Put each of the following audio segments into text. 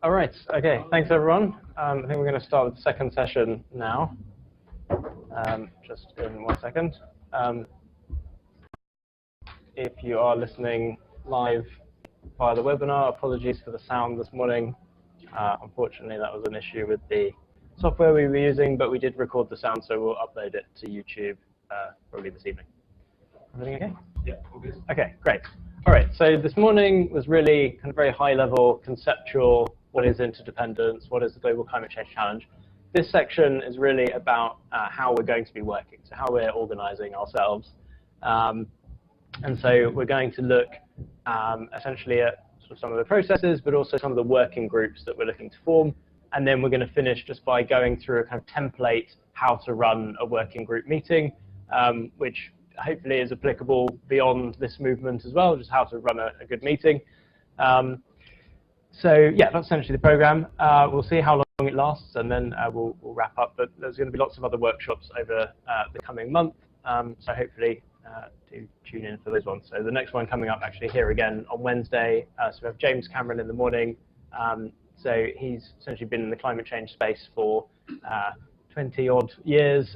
All right, okay, thanks everyone. I think we're going to start with the second session now. Just in 1 second. If you are listening live via the webinar, apologies for the sound this morning. Unfortunately, that was an issue with the software we were using, but we did record the sound, so we'll upload it to YouTube probably this evening. Everything okay? Yeah, all good. Okay, great. All right, so this morning was really kind of very high-level, conceptual. What is interdependence? What is the global climate change challenge? This section is really about how we're going to be working, so how we're organizing ourselves. And so we're going to look essentially at sort of some of the processes, but also some of the working groups that we're looking to form. And then we're going to finish just by going through a kind of template how to run a working group meeting, which hopefully is applicable beyond this movement as well, just how to run a good meeting. So yeah, that's essentially the program. We'll see how long it lasts, and then we'll wrap up. But there's going to be lots of other workshops over the coming month, so hopefully do tune in for those ones. So the next one coming up actually here again on Wednesday. So we have James Cameron in the morning. So he's essentially been in the climate change space for 20-odd years,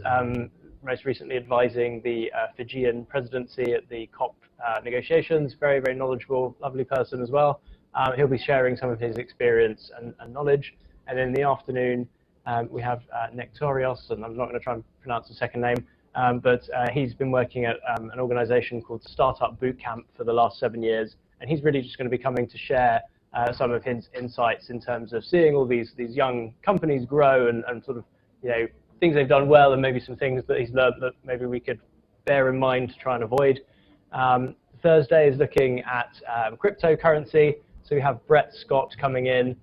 most recently advising the Fijian presidency at the COP negotiations. Very, very knowledgeable, lovely person as well. He'll be sharing some of his experience and knowledge. And in the afternoon, we have Nectorios, and I'm not going to try and pronounce the second name, but he's been working at an organization called Startup Bootcamp for the last 7 years. And he's really just going to be coming to share some of his insights in terms of seeing all these young companies grow and sort of, things they've done well, and maybe some things that he's learned that maybe we could bear in mind to try and avoid. Thursday is looking at cryptocurrency. So we have Brett Scott coming in,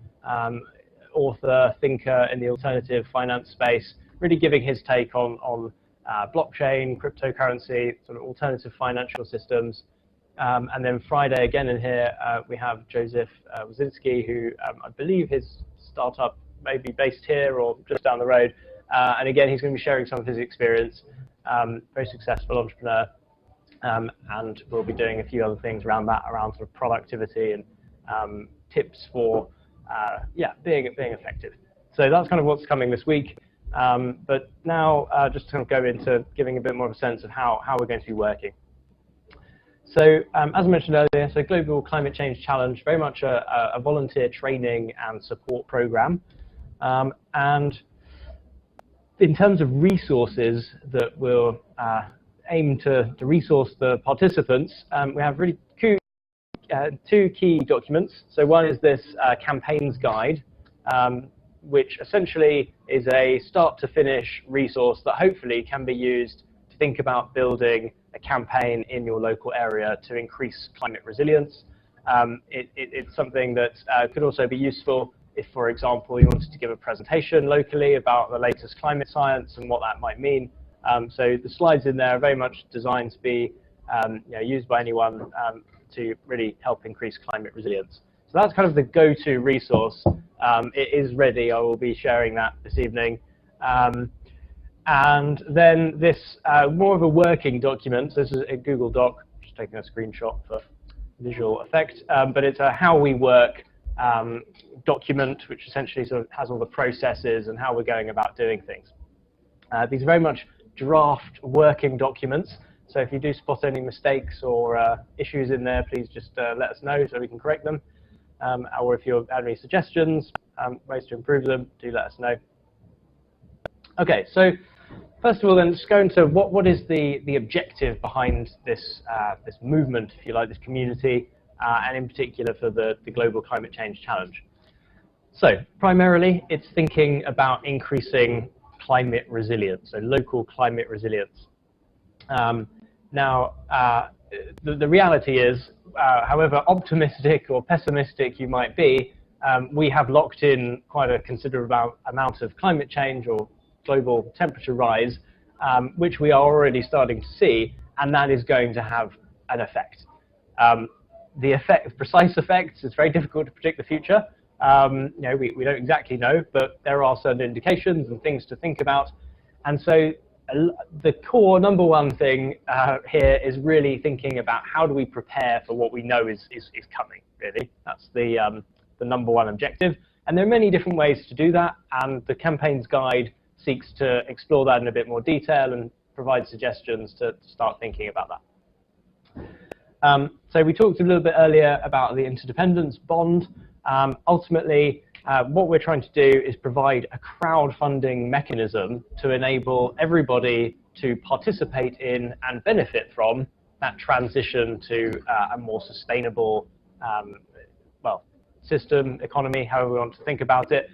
author, thinker in the alternative finance space, really giving his take on blockchain, cryptocurrency, sort of alternative financial systems. And then Friday, again in here, we have Joseph Wazinski, who I believe his startup may be based here or just down the road. And again, he's going to be sharing some of his experience, very successful entrepreneur. And we'll be doing a few other things around that, around sort of productivity and tips for being effective. So that's kind of what's coming this week. But now just to kind of go into giving a bit more of a sense of how we're going to be working. So as I mentioned earlier, so Global Climate Change Challenge, very much a volunteer training and support program. And in terms of resources that will aim to resource the participants, we have really two key documents. So one is this campaigns guide, which essentially is a start to finish resource that hopefully can be used to think about building a campaign in your local area to increase climate resilience. It's something that could also be useful if, for example, you wanted to give a presentation locally about the latest climate science and what that might mean. So the slides in there are very much designed to be used by anyone to really help increase climate resilience. So that's kind of the go-to resource. It is ready. I will be sharing that this evening. And then this more of a working document. So this is a Google Doc, just taking a screenshot for visual effect. But it's a how we work document, which essentially sort of has all the processes and how we're going about doing things. These are very much draft working documents. So if you do spot any mistakes or issues in there, please just let us know so we can correct them. Or if you have any suggestions, ways to improve them, do let us know. Okay, so first of all, then, let's go into what is the objective behind this this movement, if you like, this community, and in particular for the Global Climate Change Challenge. So primarily, it's thinking about increasing climate resilience, so local climate resilience. Now, the reality is, however optimistic or pessimistic you might be, we have locked in quite a considerable amount of climate change or global temperature rise, which we are already starting to see, and that is going to have an effect. The precise effects, it's very difficult to predict the future. We don't exactly know, but there are certain indications and things to think about. And so the core number one thing here is really thinking about how do we prepare for what we know is coming, really. That's the number one objective. And there are many different ways to do that, and the campaigns guide seeks to explore that in a bit more detail and provide suggestions to start thinking about that. So we talked a little bit earlier about the interdependence bond. Ultimately, what we're trying to do is provide a crowdfunding mechanism to enable everybody to participate in and benefit from that transition to a more sustainable system, economy, however we want to think about it,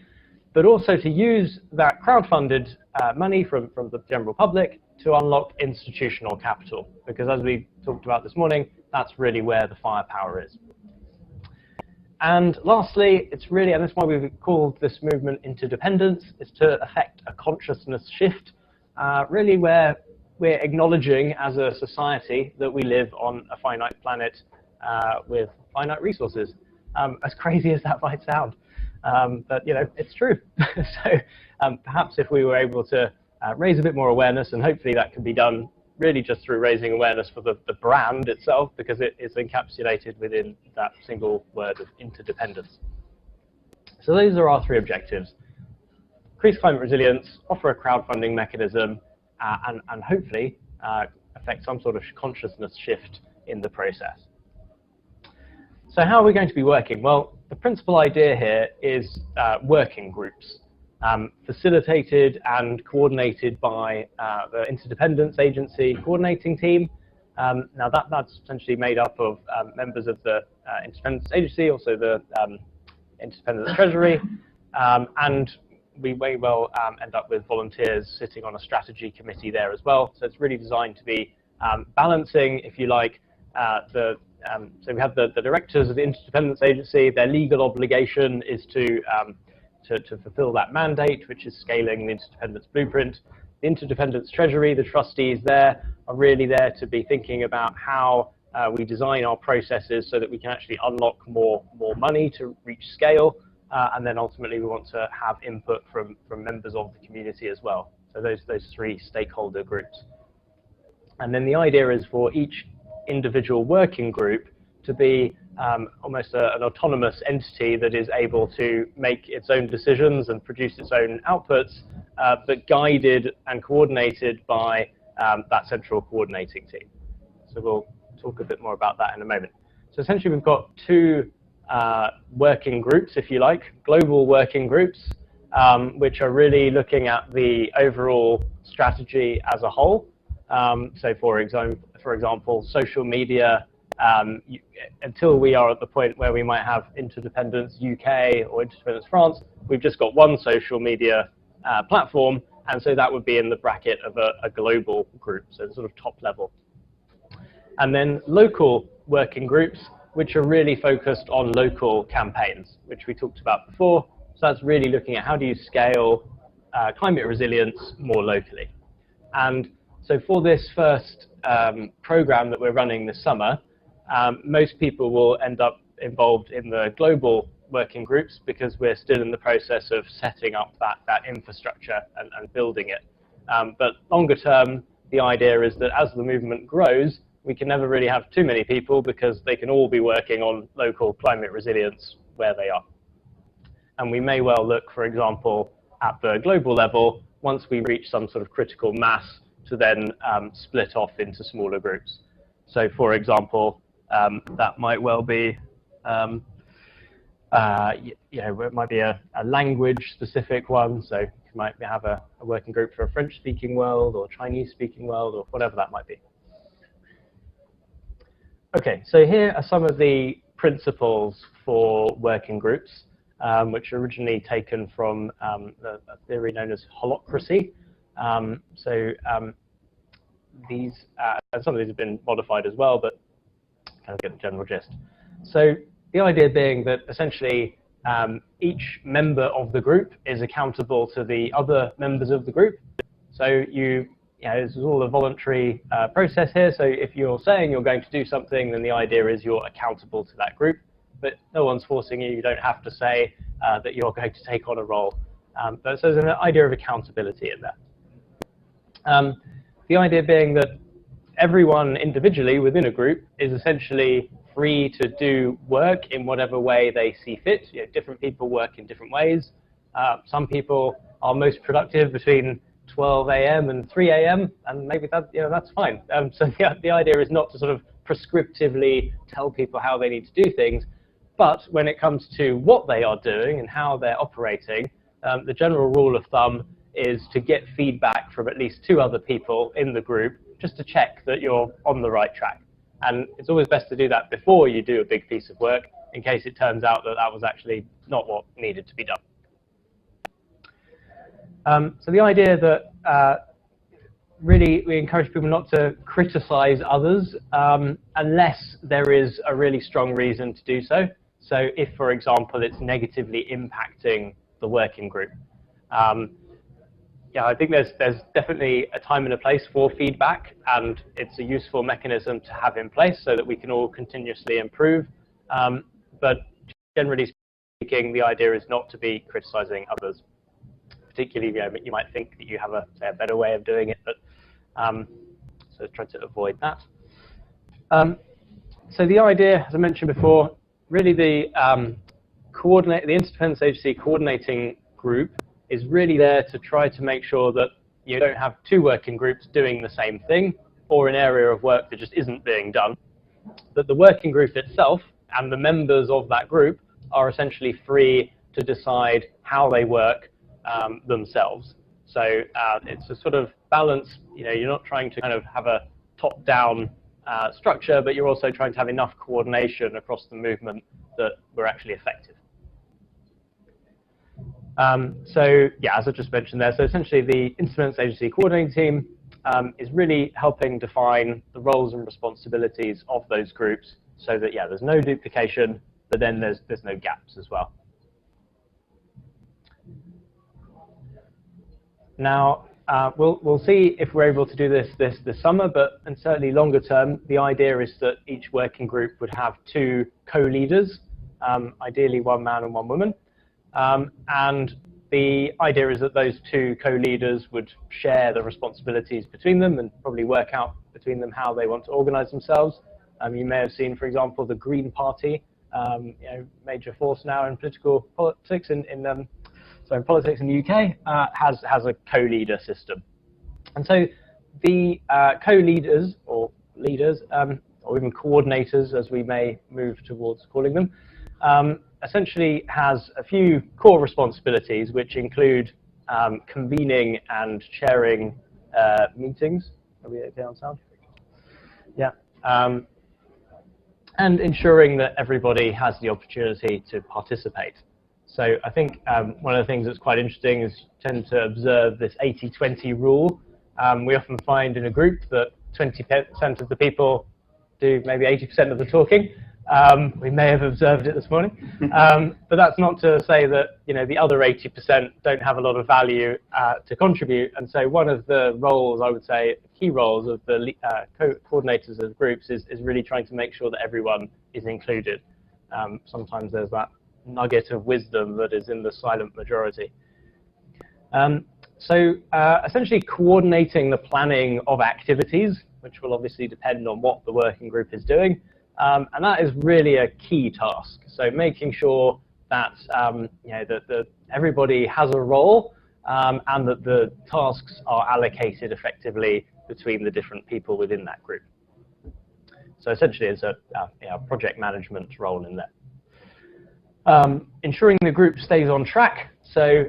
but also to use that crowdfunded money from the general public to unlock institutional capital, because as we talked about this morning, that's really where the firepower is. And lastly, it's really, and that's why we've called this movement interdependence, is to affect a consciousness shift, really where we're acknowledging as a society that we live on a finite planet with finite resources. As crazy as that might sound, but you know, it's true. So perhaps if we were able to raise a bit more awareness, and hopefully that can be done really just through raising awareness for the brand itself, because it is encapsulated within that single word of interdependence. So those are our three objectives: increase climate resilience, offer a crowdfunding mechanism, and hopefully affect some sort of consciousness shift in the process. So how are we going to be working? Well, the principal idea here is working groups, facilitated and coordinated by the Interdependence Agency coordinating team. Now that's essentially made up of members of the Interdependence Agency, also the Independence Treasury, and we may well end up with volunteers sitting on a strategy committee there as well. So it's really designed to be balancing, if you like, so we have the directors of the Interdependence Agency. Their legal obligation is to fulfill that mandate, which is scaling the Interdependence Blueprint. The Interdependence Treasury, the trustees there, are really there to be thinking about how we design our processes so that we can actually unlock more money to reach scale. And then ultimately we want to have input from members of the community as well. So those three stakeholder groups. And then the idea is for each individual working group to be almost an autonomous entity that is able to make its own decisions and produce its own outputs, but guided and coordinated by that central coordinating team. So we'll talk a bit more about that in a moment. So essentially we've got two working groups, if you like, global working groups, which are really looking at the overall strategy as a whole. So for example, social media, until we are at the point where we might have Interdependence UK or Interdependence France, we've just got one social media platform, and so that would be in the bracket of a global group, so the sort of top level. And then local working groups, which are really focused on local campaigns, which we talked about before. So that's really looking at how do you scale climate resilience more locally. And so for this first program that we're running this summer, most people will end up involved in the global working groups because we're still in the process of setting up that infrastructure and building it. But longer term, the idea is that as the movement grows, we can never really have too many people because they can all be working on local climate resilience where they are. And we may well look, for example, at the global level, once we reach some sort of critical mass, to then split off into smaller groups. So for example, that might well be, it might be a language-specific one. So you might have a working group for a French-speaking world or Chinese-speaking world or whatever that might be. Okay, so here are some of the principles for working groups, which are originally taken from a theory known as holacracy. These, and some of these have been modified as well, but kind of get the general gist. So the idea being that essentially each member of the group is accountable to the other members of the group. So this is all a voluntary process here. So if you're saying you're going to do something, then the idea is you're accountable to that group. But no one's forcing you. You don't have to say that you're going to take on a role. But so there's an idea of accountability in there. The idea being that everyone individually within a group is essentially free to do work in whatever way they see fit. You know, different people work in different ways. Some people are most productive between 12 a.m. and 3 a.m. and maybe that, you know, that's fine. So the idea is not to sort of prescriptively tell people how they need to do things, but when it comes to what they are doing and how they're operating, the general rule of thumb is to get feedback from at least 2 other people in the group just to check that you're on the right track. And it's always best to do that before you do a big piece of work, in case it turns out that that was actually not what needed to be done. So the idea that really we encourage people not to criticize others unless there is a really strong reason to do so. So if, for example, it's negatively impacting the working group. Yeah, I think there's definitely a time and a place for feedback, and it's a useful mechanism to have in place so that we can all continuously improve. But generally speaking, the idea is not to be criticizing others. Particularly, you might think that you have a better way of doing it, but so try to avoid that. So the idea, as I mentioned before, really the interdependence agency coordinating group is really there to try to make sure that you don't have 2 working groups doing the same thing or an area of work that just isn't being done. That the working group itself and the members of that group are essentially free to decide how they work themselves. So it's a sort of balance. You know, you're not trying to kind of have a top-down structure, but you're also trying to have enough coordination across the movement that we're actually effective. So yeah, as I just mentioned there, so essentially the interdependence agency coordinating team is really helping define the roles and responsibilities of those groups so that, yeah, there's no duplication, but then there's no gaps as well. Now, we'll see if we're able to do this summer, and certainly longer term, the idea is that each working group would have 2 co-leaders, ideally 1 man and 1 woman. And the idea is that those 2 co-leaders would share the responsibilities between them and probably work out between them how they want to organize themselves. You may have seen, for example, the Green Party, you know, major force now in politics in politics in the UK, has a co-leader system. And so the co-leaders or leaders, or even coordinators as we may move towards calling them, essentially has a few core responsibilities which include convening and chairing meetings. Are we okay on sound? Yeah. And ensuring that everybody has the opportunity to participate. So I think one of the things that's quite interesting is you tend to observe this 80-20 rule. We often find in a group that 20% of the people do maybe 80% of the talking. We may have observed it this morning, but that's not to say that, you know, the other 80% don't have a lot of value to contribute. And so one of the roles, I would say, key roles of the coordinators of groups is really trying to make sure that everyone is included. Sometimes there's that nugget of wisdom that is in the silent majority. So essentially coordinating the planning of activities, which will obviously depend on what the working group is doing. And that is really a key task. So making sure that, you know, that everybody has a role and that the tasks are allocated effectively between the different people within that group. So essentially it's a project management role in there. Ensuring the group stays on track. So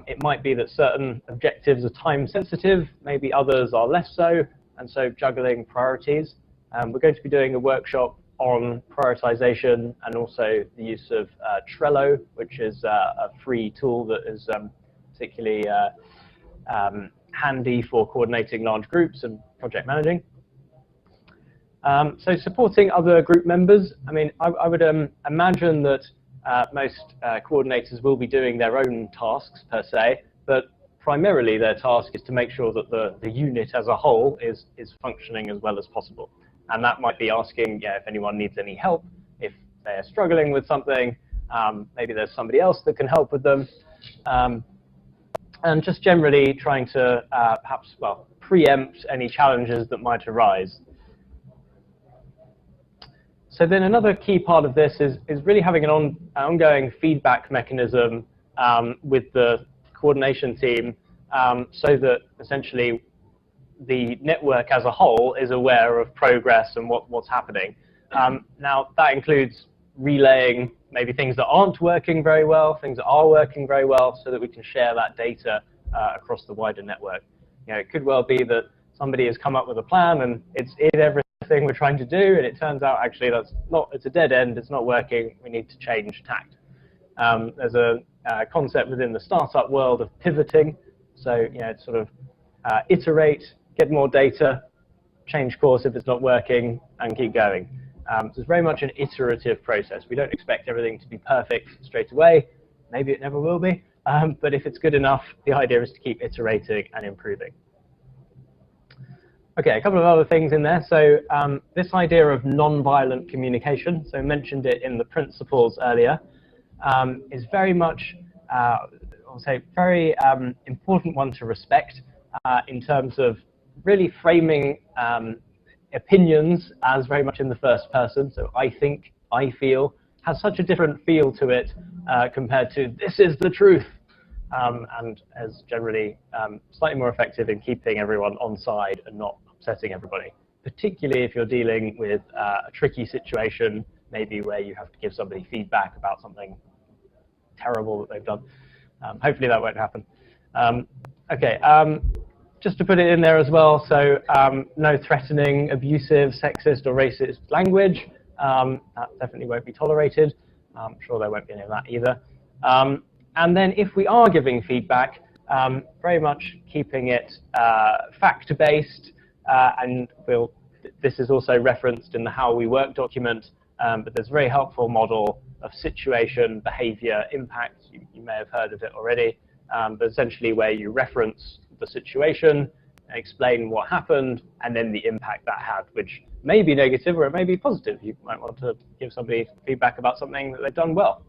it might be that certain objectives are time sensitive, maybe others are less so, and so juggling priorities. We're going to be doing a workshop on prioritization and also the use of Trello, which is a free tool that is particularly handy for coordinating large groups and project managing. So supporting other group members. I mean, I would imagine that most coordinators will be doing their own tasks per se, but primarily their task is to make sure that the unit as a whole is functioning as well as possible. And that might be asking if anyone needs any help, if they're struggling with something, maybe there's somebody else that can help with them, and just generally trying to perhaps, well, preempt any challenges that might arise. So then another key part of this is really having an ongoing feedback mechanism with the coordination team, so that essentially the network as a whole is aware of progress and what's happening. Now, that includes relaying maybe things that aren't working very well, things that are working very well, so that we can share that data across the wider network. You know, it could well be that somebody has come up with a plan and it's in everything we're trying to do, and it turns out actually it's a dead end, it's not working, we need to change tact. There's a concept within the startup world of pivoting, so you know, it's sort of iterate, get more data, change course if it's not working, and keep going. So it's very much an iterative process. We don't expect everything to be perfect straight away. Maybe it never will be, but if it's good enough, the idea is to keep iterating and improving. Okay, a couple of other things in there. So this idea of non-violent communication, so I mentioned it in the principles earlier, is very much, I'll say, very important one to respect in terms of really framing opinions as very much in the first person. So I think, I feel, has such a different feel to it compared to this is the truth, and is generally slightly more effective in keeping everyone on side and not upsetting everybody, particularly if you're dealing with a tricky situation, maybe where you have to give somebody feedback about something terrible that they've done. Hopefully that won't happen. Okay. Just to put it in there as well, so no threatening, abusive, sexist or racist language. That definitely won't be tolerated. I'm sure there won't be any of that either. And then if we are giving feedback, very much keeping it fact-based, and this is also referenced in the How We Work document, but there's a very helpful model of situation, behavior, impact. You may have heard of it already, but essentially where you reference the situation, explain what happened, and then the impact that had, which may be negative or it may be positive. You might want to give somebody feedback about something that they've done well.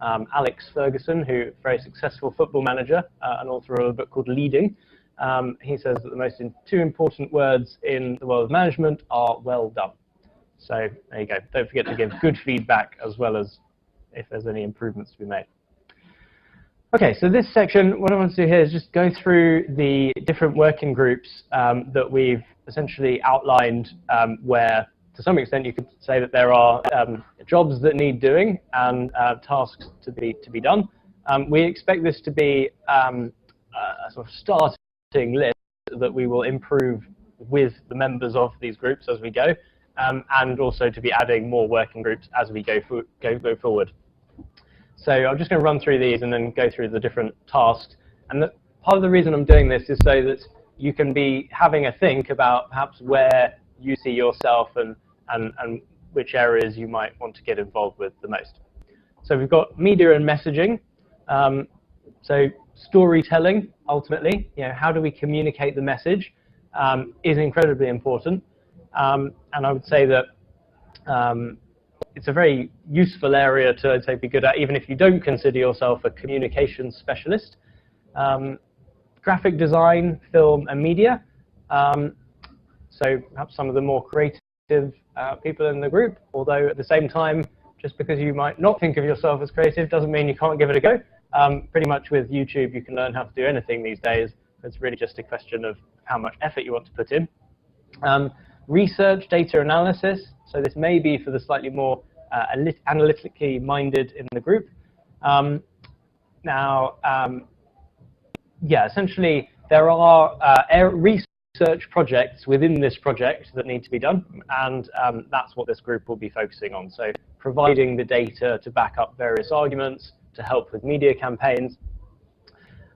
Alex Ferguson, who is a very successful football manager and author of a book called Leading, he says that the most two important words in the world of management are well done. So there you go. Don't forget to give good feedback as well as if there's any improvements to be made. Okay, so this section, what I want to do here is just go through the different working groups that we've essentially outlined, where to some extent you could say that there are jobs that need doing and tasks to be done. We expect this to be a sort of starting list that we will improve with the members of these groups as we go, and also to be adding more working groups as we go forward. So I'm just going to run through these and then go through the different tasks. And part of the reason I'm doing this is so that you can be having a think about perhaps where you see yourself and which areas you might want to get involved with the most. So we've got media and messaging. So storytelling, ultimately, you know, how do we communicate the message is incredibly important. And I would say that it's a very useful area to, I'd say, be good at, even if you don't consider yourself a communications specialist. Graphic design, film, and media. So perhaps some of the more creative people in the group, although at the same time, just because you might not think of yourself as creative doesn't mean you can't give it a go. Pretty much with YouTube, you can learn how to do anything these days. It's really just a question of how much effort you want to put in. Research, data analysis. So this may be for the slightly more analytically minded in the group. Yeah, essentially there are research projects within this project that need to be done, and that's what this group will be focusing on. So providing the data to back up various arguments, to help with media campaigns.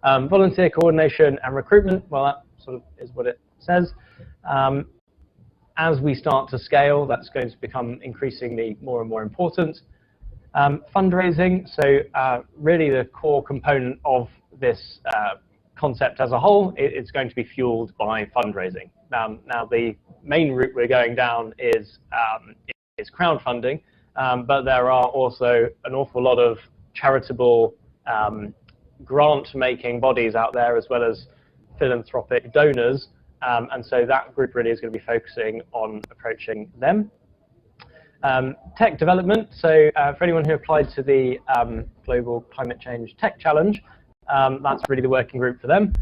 Volunteer coordination and recruitment, well, that sort of is what it says. As we start to scale, that's going to become increasingly more and more important. Fundraising, so really the core component of this concept as a whole, it's going to be fueled by fundraising. Now the main route we're going down is crowdfunding, but there are also an awful lot of charitable grant-making bodies out there, as well as philanthropic donors. And so that group really is going to be focusing on approaching them. Tech development, so for anyone who applied to the Global Climate Change Tech Challenge, that's really the working group for them.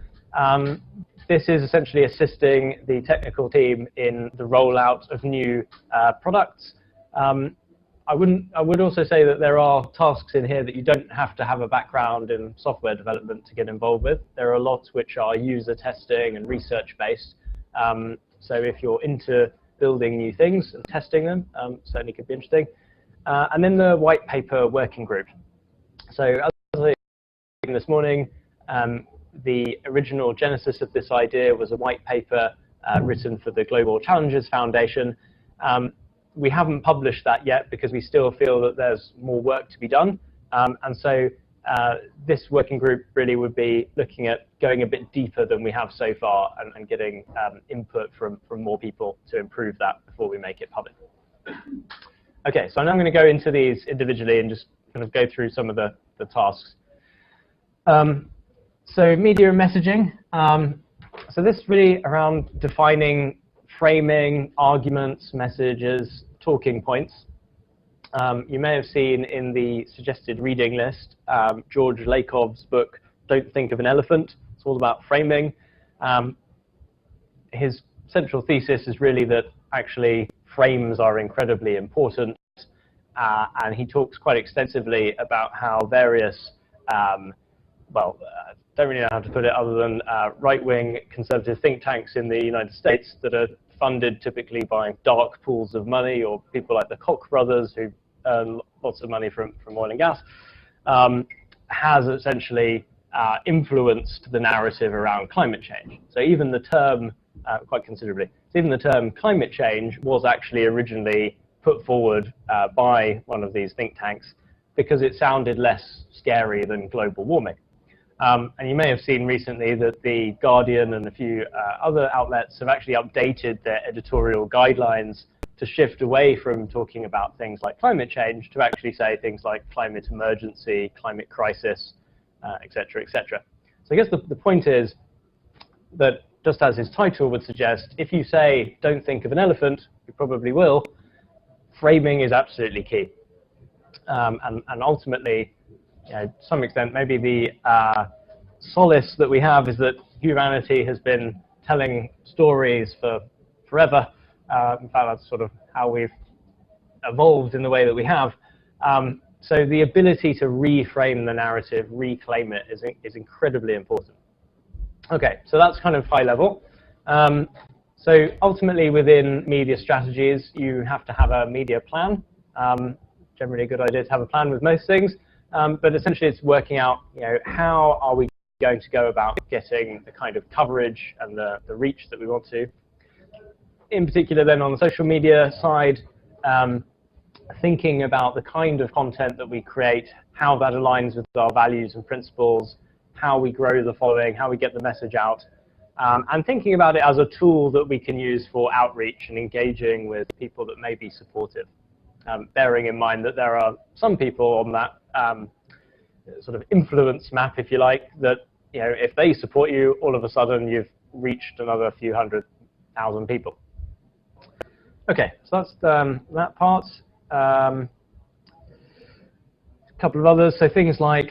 This is essentially assisting the technical team in the rollout of new products. I would also say that there are tasks in here that you don't have to have a background in software development to get involved with. There are lots which are user testing and research based. So if you're into building new things and testing them, certainly could be interesting. And then the white paper working group. So as I was saying this morning, the original genesis of this idea was a white paper written for the Global Challenges Foundation. We haven't published that yet because we still feel that there's more work to be done. And so this working group really would be looking at going a bit deeper than we have so far and getting input from more people to improve that before we make it public. Okay, so now I'm going to go into these individually and just kind of go through some of the tasks. So media and messaging. So this is really around defining, framing, arguments, messages, talking points. You may have seen in the suggested reading list, George Lakoff's book, Don't Think of an Elephant. It's all about framing. His central thesis is really that actually frames are incredibly important. And he talks quite extensively about how various, don't really know how to put it other than right-wing conservative think tanks in the United States that are funded typically by dark pools of money, or people like the Koch brothers who earn lots of money from oil and gas, has essentially influenced the narrative around climate change. So even the term, quite considerably, even the term climate change was actually originally put forward by one of these think tanks because it sounded less scary than global warming. And you may have seen recently that The Guardian and a few other outlets have actually updated their editorial guidelines to shift away from talking about things like climate change to actually say things like climate emergency, climate crisis, et cetera, et cetera. So I guess the point is that, just as his title would suggest, if you say, don't think of an elephant, you probably will, framing is absolutely key. And ultimately, to some extent, maybe the solace that we have is that humanity has been telling stories for forever. In fact, that's sort of how we've evolved in the way that we have. So the ability to reframe the narrative, reclaim it, is incredibly important. Okay, so that's kind of high level. So ultimately, within media strategies, you have to have a media plan. Generally a good idea to have a plan with most things. But essentially, it's working out, how are we going to go about getting the kind of coverage and the reach that we want to. In particular, then, on the social media side, thinking about the kind of content that we create, how that aligns with our values and principles, how we grow the following, how we get the message out, and thinking about it as a tool that we can use for outreach and engaging with people that may be supportive. Bearing in mind that there are some people on that sort of influence map, if you like, that if they support you, all of a sudden you've reached another few 100,000 people. Okay, so that's that part. A couple of others, so things like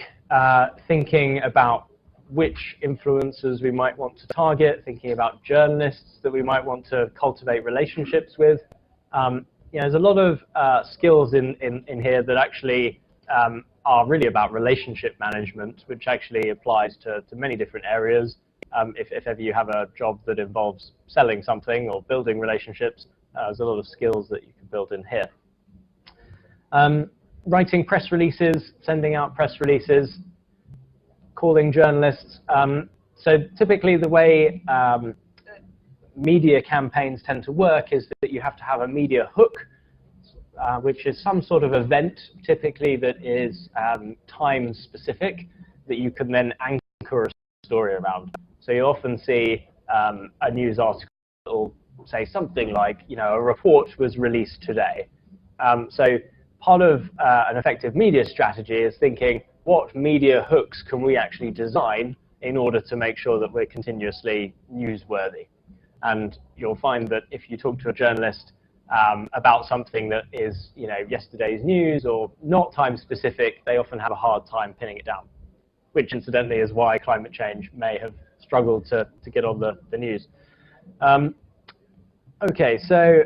thinking about which influencers we might want to target, thinking about journalists that we might want to cultivate relationships with. There's a lot of skills in here that actually are really about relationship management, which actually applies to many different areas. If ever you have a job that involves selling something or building relationships, there's a lot of skills that you can build in here. Writing press releases, sending out press releases, calling journalists. So typically the way media campaigns tend to work is that you have to have a media hook, which is some sort of event, typically that is time specific, that you can then anchor a story around. So you often see a news article that will say something like, a report was released today. So part of an effective media strategy is thinking, what media hooks can we actually design in order to make sure that we're continuously newsworthy? And you'll find that if you talk to a journalist, about something that is, yesterday's news or not time specific, they often have a hard time pinning it down, which incidentally is why climate change may have struggled to get on the news. Okay, so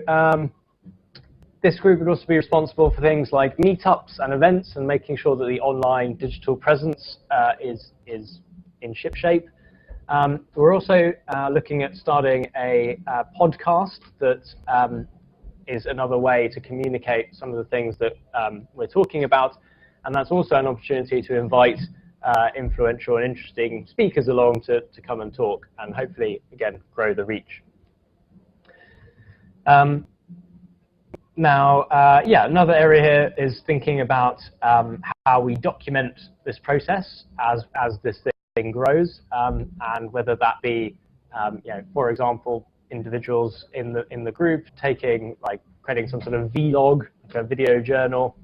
this group would also be responsible for things like meetups and events and making sure that the online digital presence is in shipshape. We're also looking at starting a podcast that is another way to communicate some of the things that we're talking about, and that's also an opportunity to invite influential and interesting speakers along to come and talk and hopefully, again, grow the reach. Now, another area here is thinking about how we document this process as this thing grows, and whether that be, for example, individuals in the group creating some sort of vlog, like a video journal,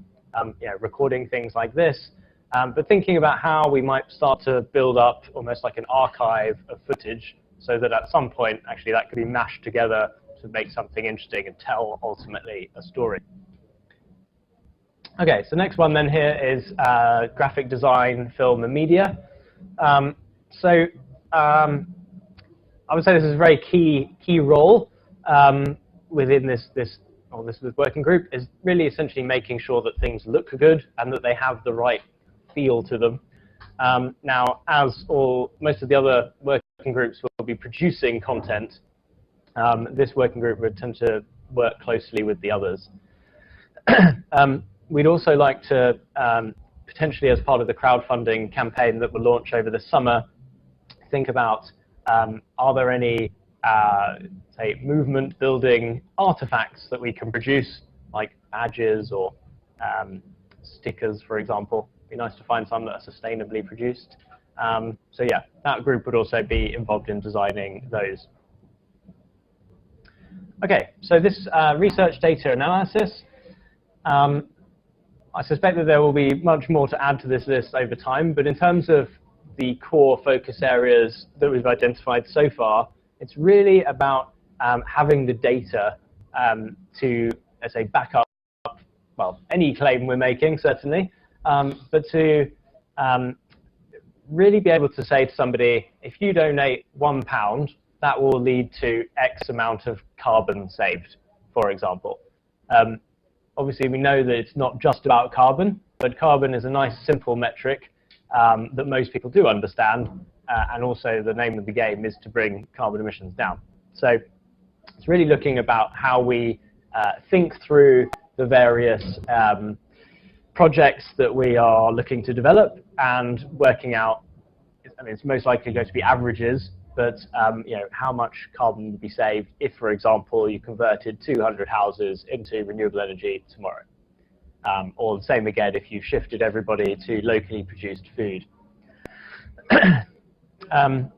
recording things like this, but thinking about how we might start to build up almost like an archive of footage, so that at some point, actually, that could be mashed together to make something interesting and tell, ultimately, a story. Okay, so next one then here is graphic design, film, and media. I would say this is a very key role within this working group, is really essentially making sure that things look good and that they have the right feel to them. Now, as most of the other working groups will be producing content, this working group would tend to work closely with the others. We'd also like to, potentially as part of the crowdfunding campaign that will launch over the summer, think about, are there any, say, movement-building artifacts that we can produce, like badges or stickers, for example. It'd be nice to find some that are sustainably produced. So yeah, that group would also be involved in designing those. Okay, so this research data analysis, I suspect that there will be much more to add to this list over time, but in terms of the core focus areas that we've identified so far, it's really about having the data to, let's say, back up, well, any claim we're making, certainly, but to really be able to say to somebody, if you donate £1, that will lead to X amount of carbon saved, for example. Obviously, we know that it's not just about carbon, but carbon is a nice, simple metric that most people do understand, and also the name of the game is to bring carbon emissions down. So it's really looking about how we think through the various projects that we are looking to develop and working out, I mean, it's most likely going to be averages, but how much carbon would be saved if, for example, you converted 200 houses into renewable energy tomorrow. Or the same again if you shifted everybody to locally produced food. And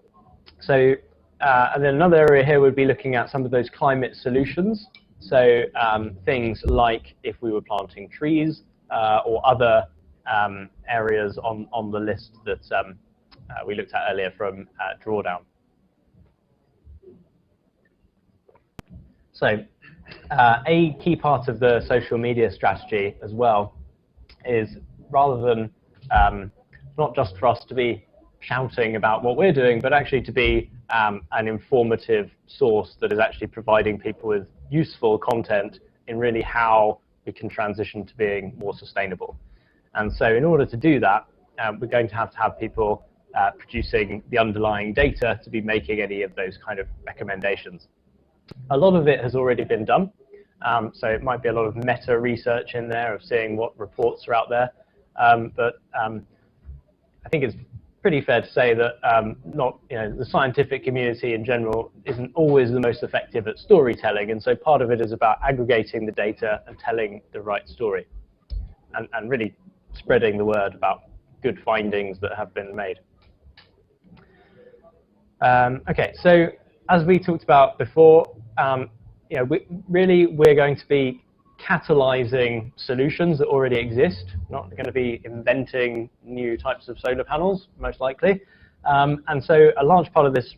then another area here would be looking at some of those climate solutions. So things like if we were planting trees or other areas on the list that we looked at earlier from Drawdown. So a key part of the social media strategy as well is, rather than not just for us to be shouting about what we're doing, but actually to be an informative source that is actually providing people with useful content in really how we can transition to being more sustainable. And so in order to do that, we're going to have people producing the underlying data to be making any of those kind of recommendations. A lot of it has already been done, so it might be a lot of meta research in there of seeing what reports are out there, but I think it's pretty fair to say that the scientific community in general isn't always the most effective at storytelling, and so part of it is about aggregating the data and telling the right story, and really spreading the word about good findings that have been made. Okay, so as we talked about before, we're going to be catalyzing solutions that already exist, not going to be inventing new types of solar panels, most likely. And so a large part of this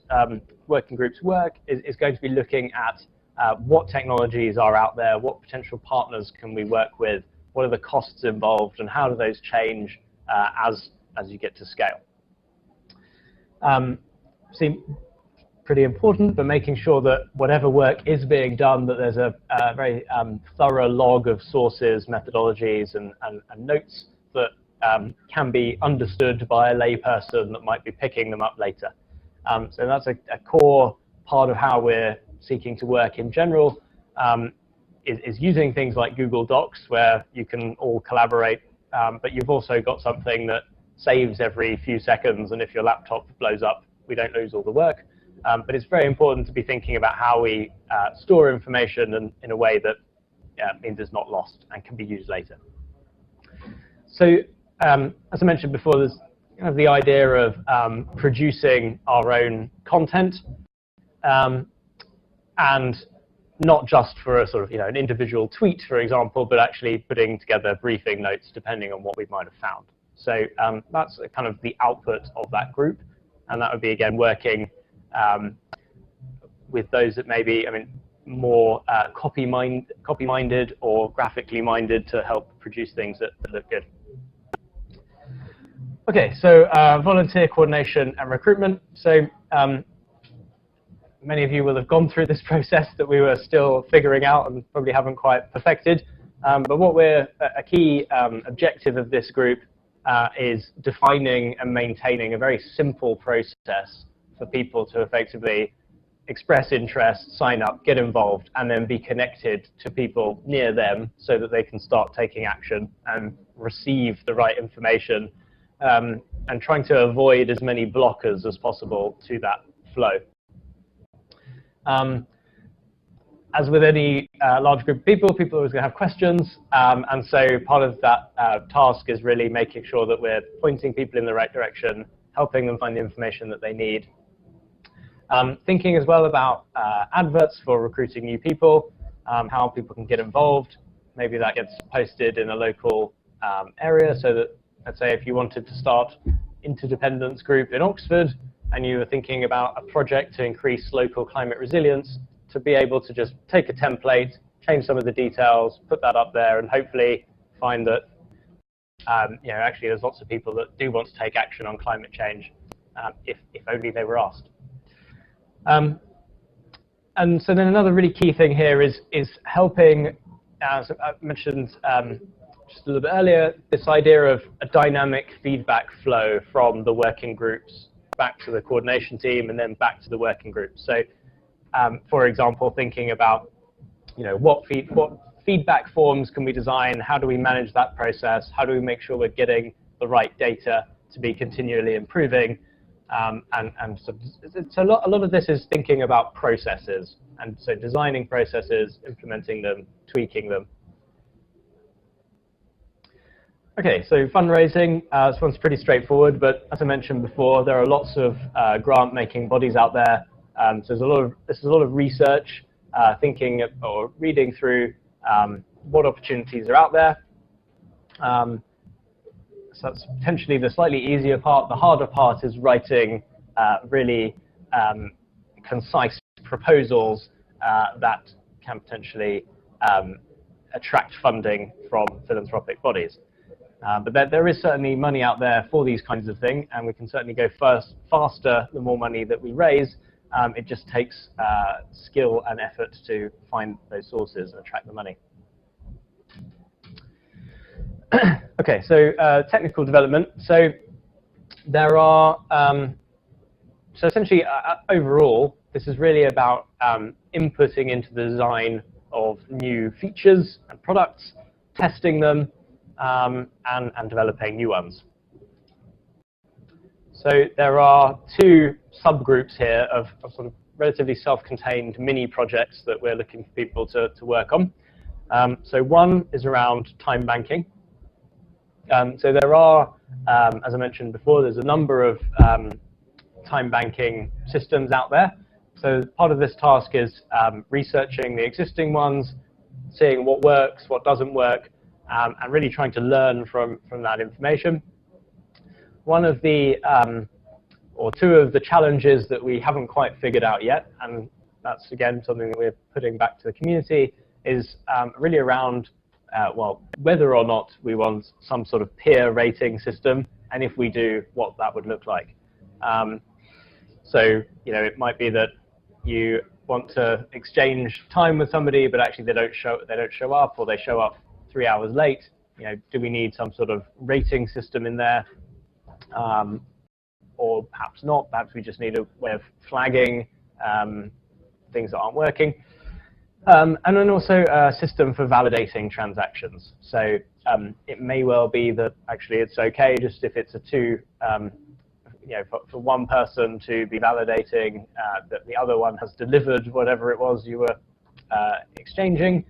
working group's work is going to be looking at what technologies are out there, what potential partners can we work with, what are the costs involved, and how do those change as you get to scale. Seem pretty important, but making sure that whatever work is being done, that there's a very thorough log of sources, methodologies, and notes that can be understood by a layperson that might be picking them up later. So that's a core part of how we're seeking to work in general, is using things like Google Docs, where you can all collaborate, but you've also got something that saves every few seconds, and if your laptop blows up, we don't lose all the work. But it's very important to be thinking about how we store information in a way that means it's not lost and can be used later. So as I mentioned before, there's kind of the idea of producing our own content, and not just for a sort of an individual tweet, for example, but actually putting together briefing notes depending on what we might have found. So that's kind of the output of that group, and that would be again working with those that may be, more copy-minded or graphically minded to help produce things that look good. Okay, so volunteer coordination and recruitment. So many of you will have gone through this process that we were still figuring out and probably haven't quite perfected. But what a key objective of this group is defining and maintaining a very simple process for people to effectively express interest, sign up, get involved, and then be connected to people near them so that they can start taking action and receive the right information, and trying to avoid as many blockers as possible to that flow. As with any large group of people are always going to have questions, and so part of that task is really making sure that we're pointing people in the right direction, helping them find the information that they need. Thinking as well about adverts for recruiting new people, how people can get involved. Maybe that gets posted in a local area, so that, let's say, if you wanted to start interdependence group in Oxford, and you were thinking about a project to increase local climate resilience, to be able to just take a template, change some of the details, put that up there, and hopefully find that actually there's lots of people that do want to take action on climate change, if only they were asked. And so then another really key thing here is helping, as I mentioned just a little bit earlier, this idea of a dynamic feedback flow from the working groups back to the coordination team and then back to the working groups. So, for example, thinking about what feedback forms can we design, how do we manage that process, how do we make sure we're getting the right data to be continually improving. And so a lot of this is thinking about processes, and so designing processes, implementing them, tweaking them. Okay, so fundraising, this one's pretty straightforward, but as I mentioned before, there are lots of grant-making bodies out there. So this is a lot of research, thinking or reading through what opportunities are out there. So that's potentially the slightly easier part. The harder part is writing really concise proposals that can potentially attract funding from philanthropic bodies. But there is certainly money out there for these kinds of things, and we can certainly go faster the more money that we raise. It just takes skill and effort to find those sources and attract the money. Okay, so technical development. So there are, so essentially overall, this is really about inputting into the design of new features and products, testing them, and developing new ones. So there are two subgroups here of sort of relatively self-contained mini projects that we're looking for people to work on. So one is around time banking. So there are, as I mentioned before, there's a number of time banking systems out there. So part of this task is researching the existing ones, seeing what works, what doesn't work, and really trying to learn from that information. One of the, or two of the challenges that we haven't quite figured out yet, and that's again something that we're putting back to the community, is really around well, whether or not we want some sort of peer rating system, and if we do, what that would look like. So it might be that you want to exchange time with somebody, but actually they don't show up, or they show up 3 hours late. Do we need some sort of rating system in there? Or perhaps not. Perhaps we just need a way of flagging things that aren't working. And then also a system for validating transactions. So it may well be that actually it's okay just if it's a for one person to be validating that the other one has delivered whatever it was you were exchanging,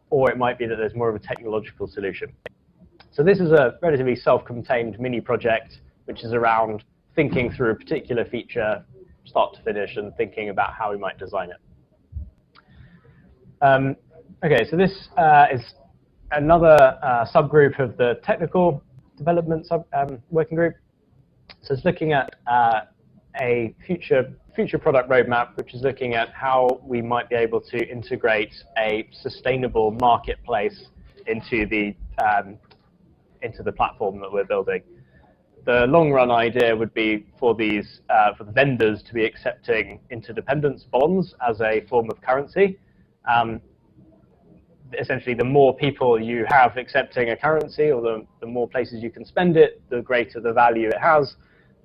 or it might be that there's more of a technological solution. So this is a relatively self-contained mini project, which is around thinking through a particular feature, start to finish, and thinking about how we might design it. Okay, so this is another subgroup of the technical development working group. So it's looking at a future product roadmap, which is looking at how we might be able to integrate a sustainable marketplace into the platform that we're building. The long-run idea would be for these for the vendors to be accepting interdependence bonds as a form of currency. Essentially, the more people you have accepting a currency, or the more places you can spend it, the greater the value it has.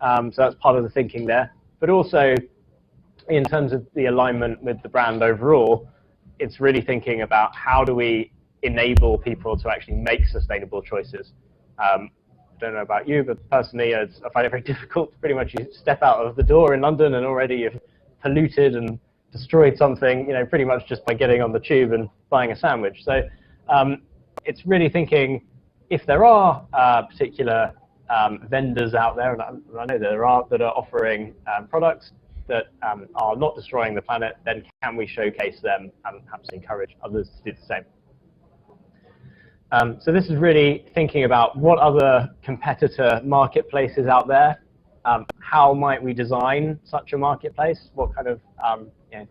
So that's part of the thinking there. But also, in terms of the alignment with the brand overall, it's really thinking about how do we enable people to actually make sustainable choices. I don't know about you, but personally, I find it very difficult. Pretty much, you step out of the door in London and already you've polluted and destroyed something, pretty much just by getting on the tube and buying a sandwich. So it's really thinking, if there are particular vendors out there, and I know there are, that are offering products that are not destroying the planet, then can we showcase them and perhaps encourage others to do the same? So this is really thinking about what other competitor marketplaces out there. How might we design such a marketplace? What kind of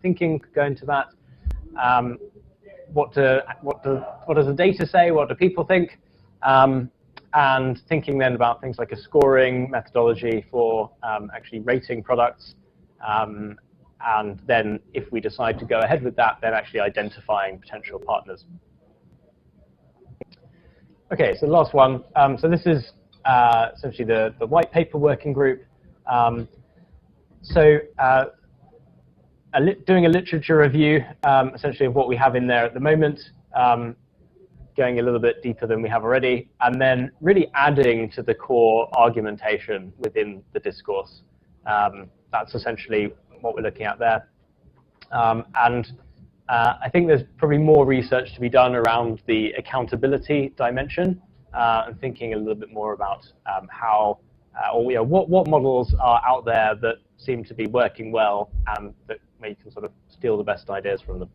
thinking could go into that? What does the data say? What do people think? And thinking then about things like a scoring methodology for actually rating products. And then if we decide to go ahead with that, then actually identifying potential partners. Okay, so the last one. So this is essentially the white paper working group. Doing a literature review, essentially, of what we have in there at the moment, going a little bit deeper than we have already, and then really adding to the core argumentation within the discourse. That's essentially what we're looking at there. I think there's probably more research to be done around the accountability dimension, and thinking a little bit more about how, what models are out there that seem to be working well, and that where you can sort of steal the best ideas from them.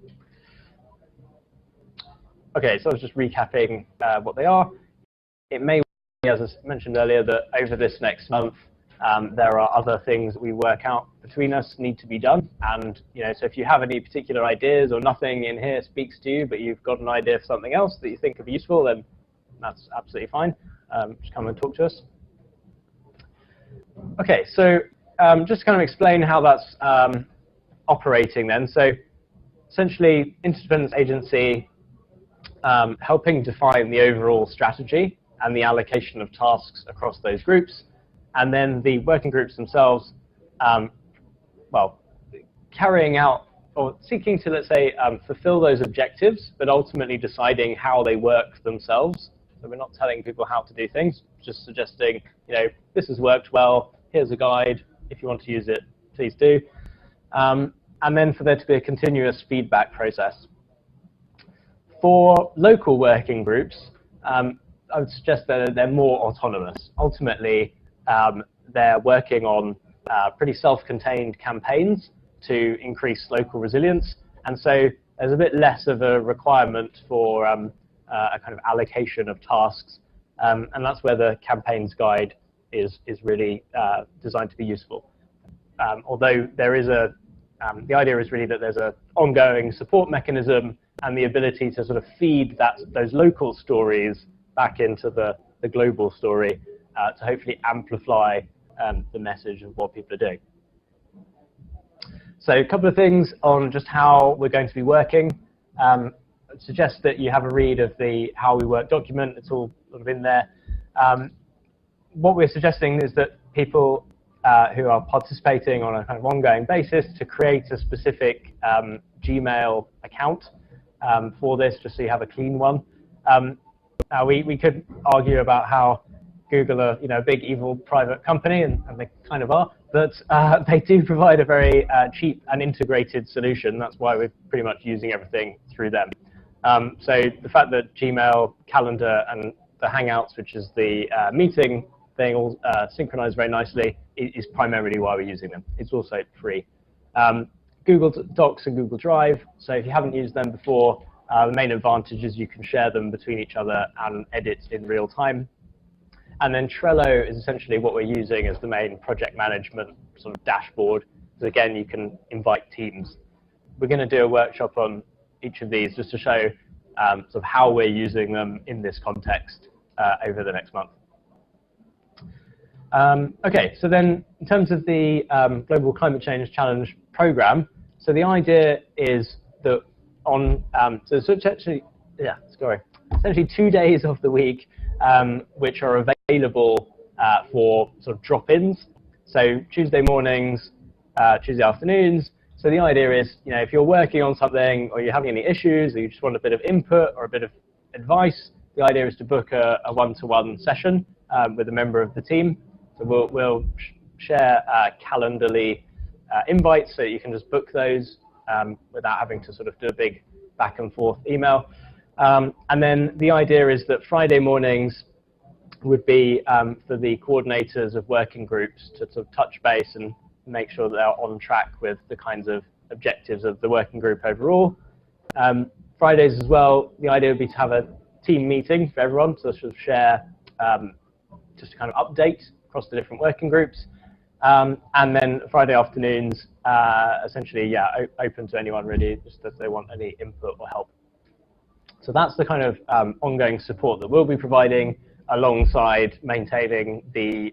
Okay, so I was just recapping what they are. It may be, as I mentioned earlier, that over this next month, there are other things that we work out between us need to be done. And so if you have any particular ideas or nothing in here speaks to you, but you've got an idea for something else that you think could be useful, then that's absolutely fine. Just come and talk to us. Okay, so just to kind of explain how that's operating then. So essentially, Interdependence Agency helping define the overall strategy and the allocation of tasks across those groups. And then the working groups themselves, well, carrying out or seeking to, let's say, fulfill those objectives, but ultimately deciding how they work themselves. So we're not telling people how to do things, just suggesting, this has worked well, here's a guide, if you want to use it, please do. And then for there to be a continuous feedback process. For local working groups, I would suggest that they're more autonomous. Ultimately, they're working on pretty self-contained campaigns to increase local resilience, and so there's a bit less of a requirement for a kind of allocation of tasks, and that's where the campaigns guide is really designed to be useful. Although there is a the idea is really that there's an ongoing support mechanism and the ability to sort of feed those local stories back into the global story to hopefully amplify the message of what people are doing. So a couple of things on just how we're going to be working. I'd suggest that you have a read of the How We Work document. It's all sort of in there. What we're suggesting is that people who are participating on a kind of ongoing basis to create a specific Gmail account for this, just so you have a clean one. We could argue about how Google are, a big evil private company, and they kind of are, but they do provide a very cheap and integrated solution. That's why we're pretty much using everything through them. So the fact that Gmail, Calendar, and the Hangouts, which is the meeting thing, all synchronize very nicely, is primarily why we're using them. It's also free. Google Docs and Google Drive. So if you haven't used them before, the main advantage is you can share them between each other and edit in real time. And then Trello is essentially what we're using as the main project management sort of dashboard. So again, you can invite teams. We're going to do a workshop on each of these just to show sort of how we're using them in this context over the next month. Okay, so then in terms of the Global Climate Change Challenge program, so the idea is that so it's actually, essentially 2 days of the week which are available for sort of drop-ins. So Tuesday mornings, Tuesday afternoons. So the idea is, if you're working on something or you're having any issues or you just want a bit of input or a bit of advice, the idea is to book a one-to-one session with a member of the team. So we'll share Calendarly invites so you can just book those without having to sort of do a big back and forth email. And then the idea is that Friday mornings would be for the coordinators of working groups to sort of touch base and make sure that they're on track with the kinds of objectives of the working group overall. Fridays as well, the idea would be to have a team meeting for everyone to sort of share just a kind of update across the different working groups. And then Friday afternoons, essentially, open to anyone really, just if they want any input or help. So that's the kind of ongoing support that we'll be providing alongside maintaining the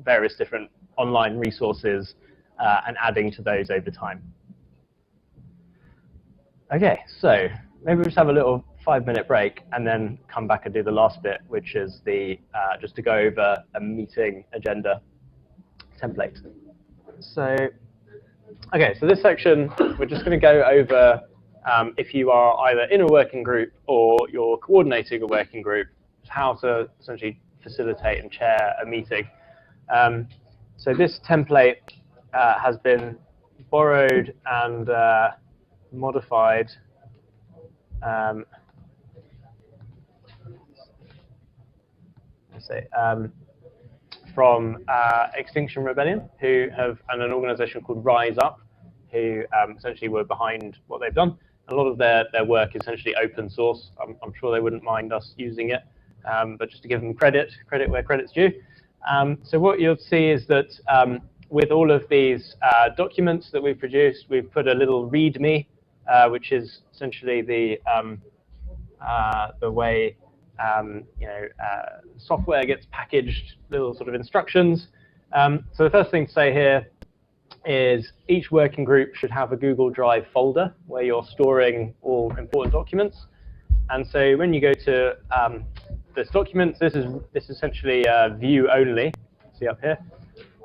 various different online resources and adding to those over time. Okay, so maybe we'll just have a little 5-minute break and then come back and do the last bit, which is the just to go over a meeting agenda template. So, okay, so this section, we're just going to go over if you are either in a working group or you're coordinating a working group, how to essentially facilitate and chair a meeting. So this template has been borrowed and modified from Extinction Rebellion, who have, and an organization called Rise Up, who essentially were behind what they've done. A lot of their work is essentially open source. I'm sure they wouldn't mind us using it, but just to give them credit where credit's due. So what you'll see is that with all of these documents that we've produced, we've put a little README, which is essentially the way software gets packaged, little sort of instructions. So the first thing to say here is each working group should have a Google Drive folder where you're storing all important documents. And so when you go to this document, this is essentially view only. See up here.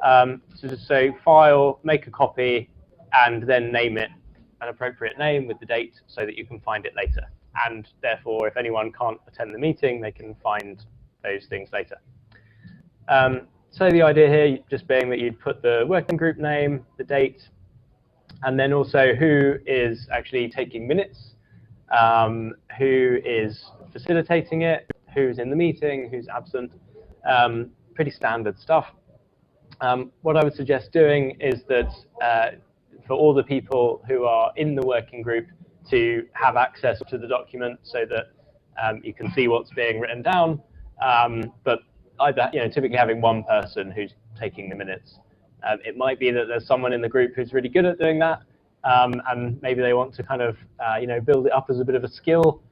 So just say file, make a copy, and then name it an appropriate name with the date so that you can find it later. And therefore, if anyone can't attend the meeting, they can find those things later. So the idea here just being that you'd put the working group name, the date, and then also who is actually taking minutes, who is facilitating it, who's in the meeting, who's absent, pretty standard stuff. What I would suggest doing is that for all the people who are in the working group to have access to the document so that you can see what's being written down, but either typically having one person who's taking the minutes. It might be that there's someone in the group who's really good at doing that. and maybe they want to kind of build it up as a bit of a skill,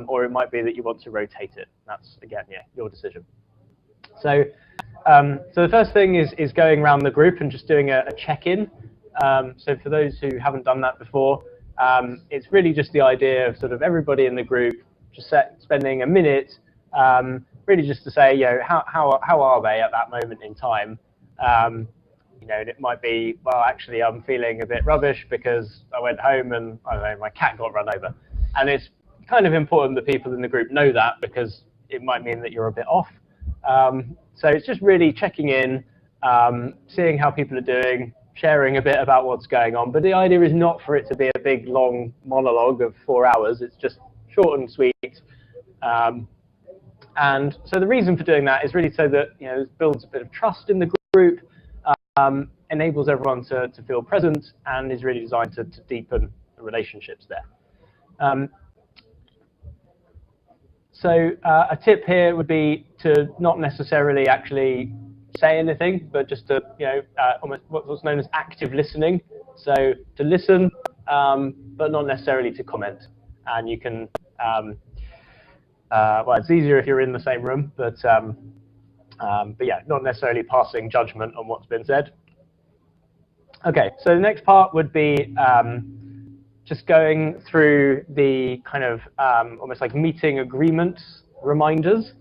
or it might be that you want to rotate it. That's, again, yeah, your decision. So the first thing is going around the group and just doing a check-in. So for those who haven't done that before, it's really just the idea of sort of everybody in the group just spending a minute, really just to say, how are they at that moment in time? And it might be, well, actually, I'm feeling a bit rubbish because I went home and, I don't know, my cat got run over. And it's kind of important that people in the group know that, because it might mean that you're a bit off. So it's just really checking in, seeing how people are doing, sharing a bit about what's going on. But the idea is not for it to be a big, long monologue of 4 hours. It's just short and sweet. And so the reason for doing that is really so that it builds a bit of trust in the group, enables everyone to feel present, and is really designed to deepen the relationships there. So a tip here would be to not necessarily actually say anything, but just to almost what's known as active listening. So to listen, but not necessarily to comment. And you can, well, it's easier if you're in the same room, but yeah, not necessarily passing judgment on what's been said. Okay, so the next part would be just going through the kind of almost like meeting agreement reminders.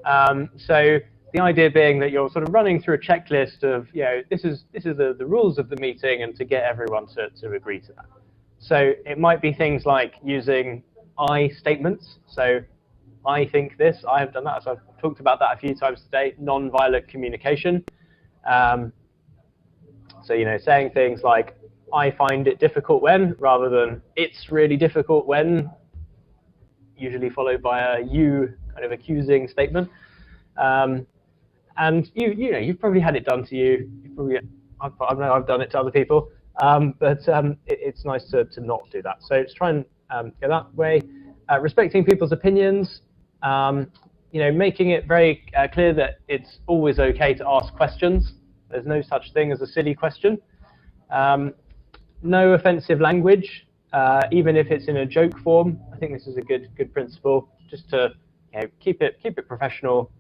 So the idea being that you're sort of running through a checklist of, this is the rules of the meeting, and to get everyone to agree to that. So it might be things like using I statements. So I think this, I have done that. So I've talked about that a few times today. Non-violent communication. So saying things like, I find it difficult when, rather than it's really difficult when, usually followed by a you kind of accusing statement. And you've probably had it done to you. I've done it to other people, but it's nice to not do that. So just try and go that way. Respecting people's opinions. Making it very clear that it's always okay to ask questions. There's no such thing as a silly question. No offensive language, even if it's in a joke form. I think this is a good principle, just to keep it professional.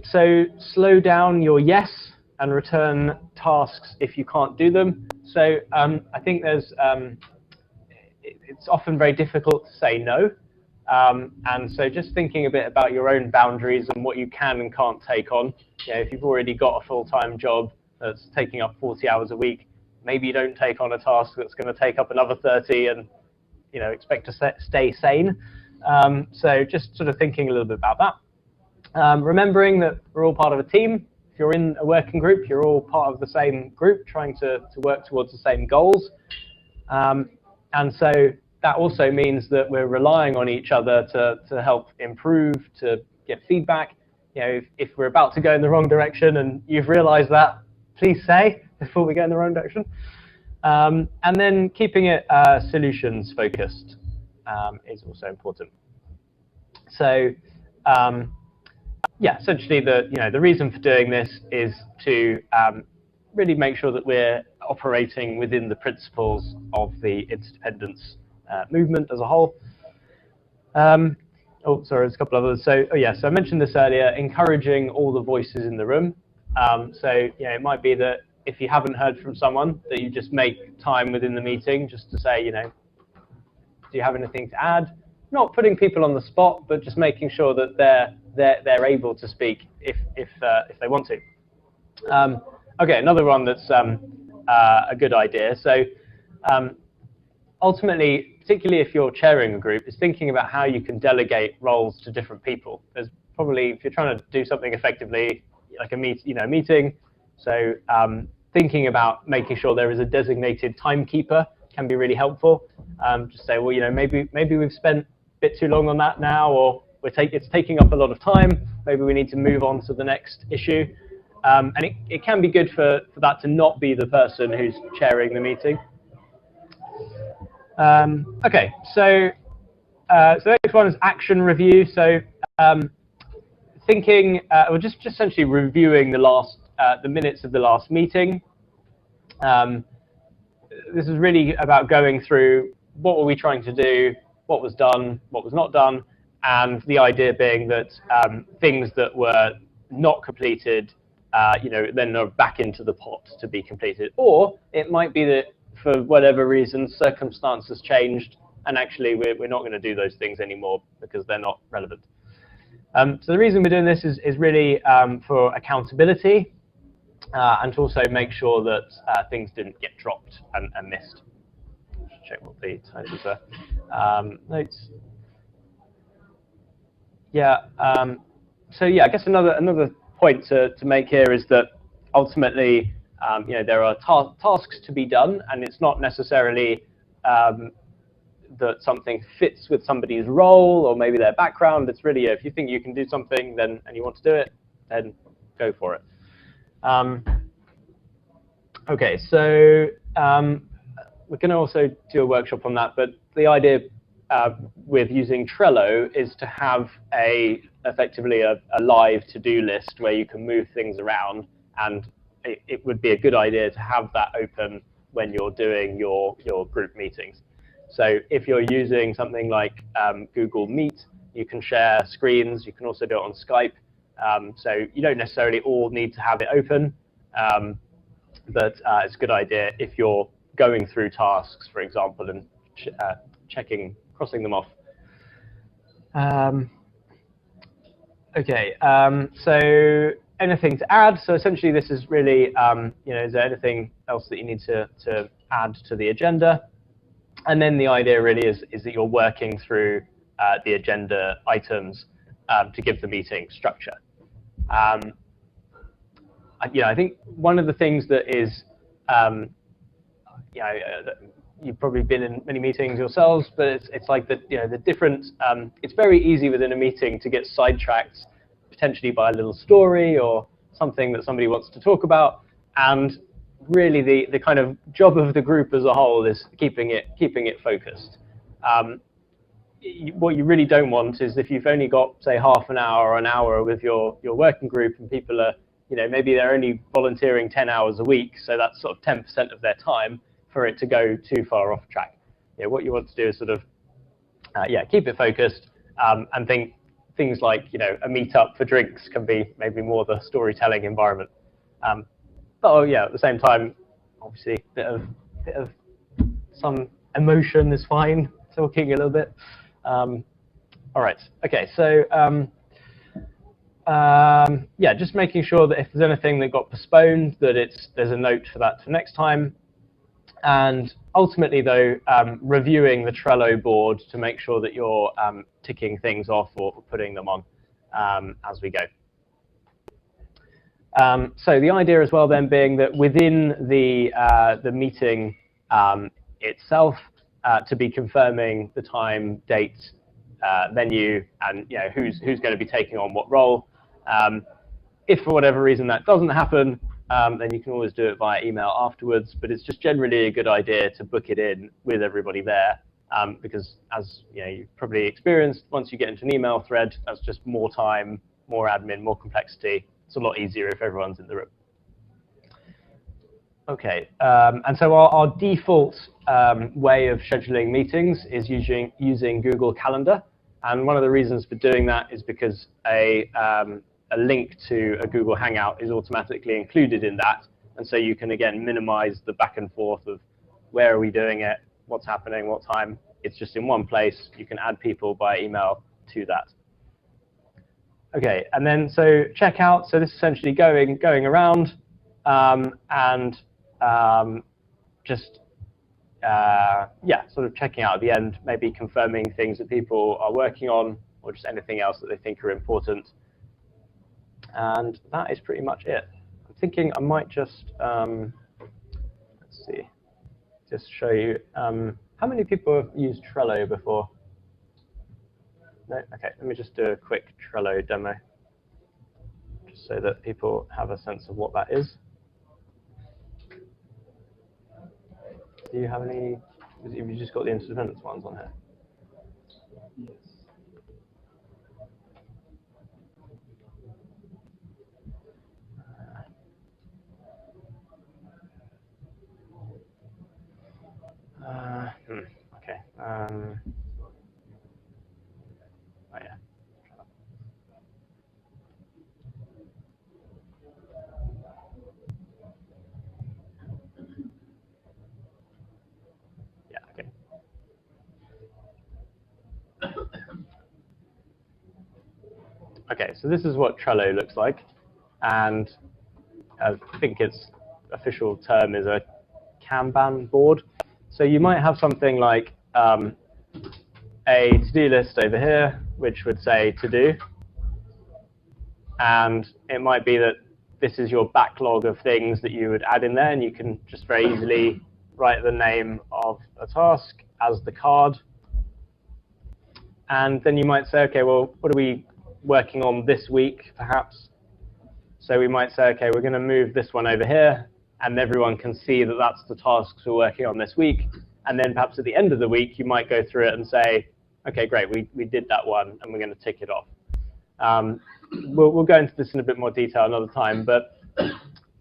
So slow down your yes and return tasks if you can't do them. So I think there's it's often very difficult to say no. And so just thinking a bit about your own boundaries and what you can and can't take on. If you've already got a full-time job that's taking up 40 hours a week, maybe you don't take on a task that's going to take up another 30 and expect to stay sane. So just sort of thinking a little bit about that. Remembering that we're all part of a team. If you're in a working group, you're all part of the same group, trying to work towards the same goals. And so that also means that we're relying on each other to help improve, to get feedback. If we're about to go in the wrong direction and you've realized that, please say before we go in the wrong direction. And then keeping it solutions focused is also important. So yeah, essentially the reason for doing this is to really make sure that we're operating within the principles of the interdependence movement as a whole. Oh, sorry, there's a couple others. So, so I mentioned this earlier, encouraging all the voices in the room. So, it might be that if you haven't heard from someone, that you just make time within the meeting just to say, do you have anything to add? Not putting people on the spot, but just making sure that they're able to speak if they want to. Okay, another one that's a good idea. So, ultimately, particularly if you're chairing a group, is thinking about how you can delegate roles to different people. There's probably, if you're trying to do something effectively, like a meeting, so thinking about making sure there is a designated timekeeper can be really helpful. Just say, well, maybe we've spent a bit too long on that now, or it's taking up a lot of time. Maybe we need to move on to the next issue. And it can be good for that to not be the person who's chairing the meeting. Okay, so the next one is action review. So thinking, or just essentially reviewing the minutes of the last meeting. This is really about going through what were we trying to do, what was done, what was not done, and the idea being that things that were not completed, then are back into the pot to be completed. Or it might be that for whatever reason, circumstances changed, and actually we're not going to do those things anymore because they're not relevant. So the reason we're doing this is really for accountability, and to also make sure that things didn't get dropped and missed. Check what the titles are. Notes. Yeah. So yeah, I guess another point to make here is that ultimately, there are tasks to be done, and it's not necessarily that something fits with somebody's role or maybe their background. It's really, if you think you can do something, and you want to do it, then go for it. Okay, so we're going to also do a workshop on that, but the idea with using Trello is to have effectively a live to-do list where you can move things around, and it would be a good idea to have that open when you're doing your group meetings. So if you're using something like Google Meet, you can share screens. You can also do it on Skype. So you don't necessarily all need to have it open, but it's a good idea if you're going through tasks, for example, and crossing them off. Okay, so anything to add? So essentially, this is really, is there anything else that you need to add to the agenda? And then the idea really is that you're working through the agenda items to give the meeting structure. I think one of the things that is, you've probably been in many meetings yourselves, but it's like the different. It's very easy within a meeting to get sidetracked, potentially by a little story or something that somebody wants to talk about, and really the kind of job of the group as a whole is keeping it focused. What you really don't want is if you've only got, say, half an hour or an hour with your working group, and people are, maybe they're only volunteering 10 hours a week, so that's sort of 10% of their time, for it to go too far off track. What you want to do is sort of, keep it focused, and things like, a meet-up for drinks can be maybe more the storytelling environment. But at the same time, obviously, bit of some emotion is fine. Talking a little bit. All right. Okay. So just making sure that if there's anything that got postponed, that there's a note for that for next time. And ultimately, though, reviewing the Trello board to make sure that you're ticking things off or putting them on as we go. So the idea as well then being that within the meeting itself, to be confirming the time, date, venue, and who's going to be taking on what role. If for whatever reason that doesn't happen, then you can always do it via email afterwards. But it's just generally a good idea to book it in with everybody there, because as you've probably experienced, once you get into an email thread, that's just more time, more admin, more complexity. It's a lot easier if everyone's in the room. Okay, and so our default way of scheduling meetings is using Google Calendar, and one of the reasons for doing that is because a link to a Google Hangout is automatically included in that, and so you can again minimize the back and forth of where are we doing it, what's happening, what time. It's just in one place. You can add people by email to that. Okay, and then so checkout. So this is essentially going around and just sort of checking out at the end, maybe confirming things that people are working on, or just anything else that they think are important. And that is pretty much it. I'm thinking I might just let's see, just show you how many people have used Trello before. No? Okay, let me just do a quick Trello demo, just so that people have a sense of what that is. Do you have any? Have you just got the interdependence ones on here? Yes. Okay, so this is what Trello looks like, and I think its official term is a Kanban board. So you might have something like a to-do list over here, which would say to do, and it might be that this is your backlog of things that you would add in there, and you can just very easily write the name of a task as the card. And then you might say, okay, well, what are we working on this week, perhaps? So we might say, okay, we're going to move this one over here, and everyone can see that that's the tasks we're working on this week. And then perhaps at the end of the week, you might go through it and say, okay, great, we did that one, and we're going to tick it off. We'll go into this in a bit more detail another time, but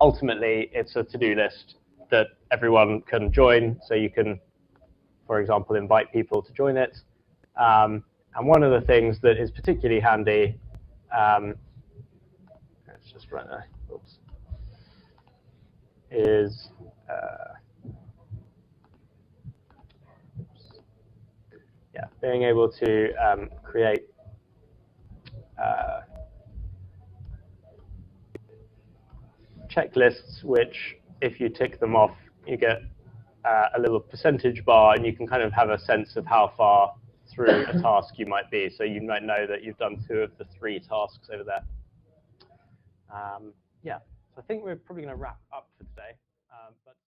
ultimately, it's a to-do list that everyone can join. So you can, for example, invite people to join it. And one of the things that is particularly handy, let's just run there, oops, is yeah, being able to create checklists, which if you tick them off, you get a little percentage bar, and you can kind of have a sense of how far through a task you might be. So you might know that you've done 2 of the 3 tasks over there. Yeah, so I think we're probably going to wrap up for today.